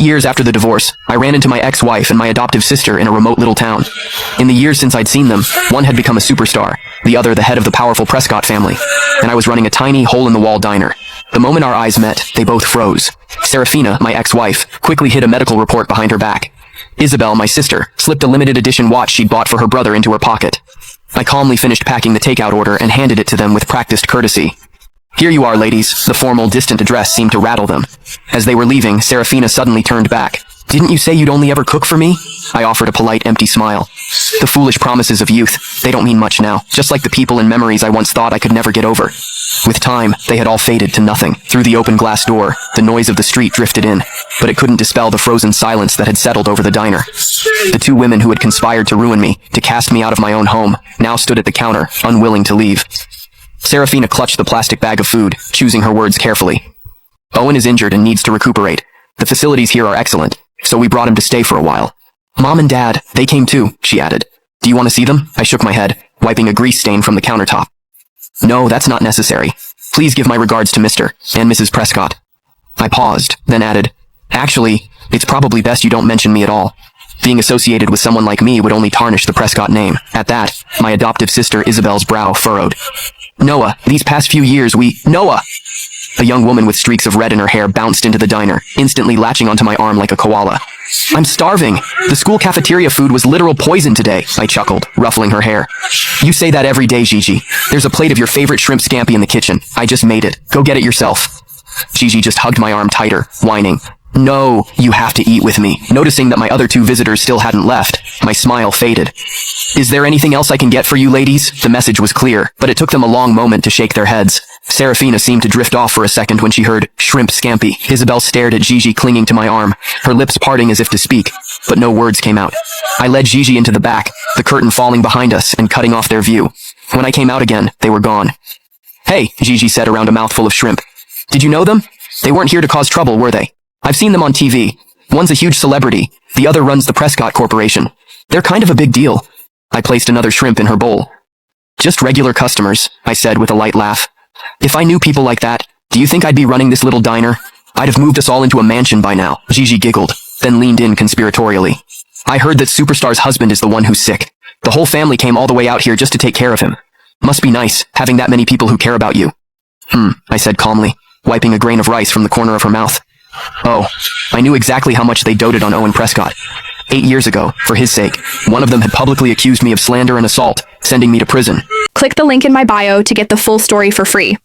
years after the divorce, I ran into my ex-wife and my adoptive sister in a remote little town. In the years since I'd seen them, one had become a superstar, the other the head of the powerful Prescott family, and I was running a tiny, hole-in-the-wall diner. The moment our eyes met, they both froze. Serafina, my ex-wife, quickly hid a medical report behind her back. Isabel, my sister, slipped a limited edition watch she'd bought for her brother into her pocket. I calmly finished packing the takeout order and handed it to them with practiced courtesy. "Here you are, ladies." The formal, distant address seemed to rattle them. As they were leaving, Serafina suddenly turned back. "Didn't you say you'd only ever cook for me?" I offered a polite, empty smile. The foolish promises of youth, they don't mean much now, just like the people and memories I once thought I could never get over. With time, they had all faded to nothing. Through the open glass door, the noise of the street drifted in, but it couldn't dispel the frozen silence that had settled over the diner. The two women who had conspired to ruin me, to cast me out of my own home, now stood at the counter, unwilling to leave. Serafina clutched the plastic bag of food, choosing her words carefully. "Owen is injured and needs to recuperate. The facilities here are excellent, so we brought him to stay for a while. Mom and Dad, they came too," she added. "Do you want to see them?" I shook my head, wiping a grease stain from the countertop. "No, that's not necessary. Please give my regards to Mr. and Mrs. Prescott." I paused, then added, "Actually, it's probably best you don't mention me at all. Being associated with someone like me would only tarnish the Prescott name." At that, my adoptive sister Isabel's brow furrowed. "Noah, these past few years Noah!" A young woman with streaks of red in her hair bounced into the diner, instantly latching onto my arm like a koala. "I'm starving. The school cafeteria food was literal poison today," I chuckled, ruffling her hair. "You say that every day, Gigi. There's a plate of your favorite shrimp scampi in the kitchen. I just made it. Go get it yourself." Gigi just hugged my arm tighter, whining, "No, you have to eat with me." Noticing that my other two visitors still hadn't left, my smile faded. "Is there anything else I can get for you ladies?" The message was clear, but it took them a long moment to shake their heads. Serafina seemed to drift off for a second when she heard shrimp scampi. Isabel stared at Gigi clinging to my arm, her lips parting as if to speak, but no words came out. I led Gigi into the back, the curtain falling behind us and cutting off their view. When I came out again, they were gone. "Hey," Gigi said around a mouthful of shrimp. "Did you know them? They weren't here to cause trouble, were they? I've seen them on TV. One's a huge celebrity, the other runs the Prescott Corporation. They're kind of a big deal." I placed another shrimp in her bowl. "Just regular customers," I said with a light laugh. "If I knew people like that, do you think I'd be running this little diner? I'd have moved us all into a mansion by now." Gigi giggled, then leaned in conspiratorially. "I heard that Superstar's husband is the one who's sick. The whole family came all the way out here just to take care of him. Must be nice, having that many people who care about you." I said calmly, wiping a grain of rice from the corner of her mouth. "Oh, I knew exactly how much they doted on Owen Prescott. 8 years ago, for his sake, one of them had publicly accused me of slander and assault, sending me to prison." Click the link in my bio to get the full story for free.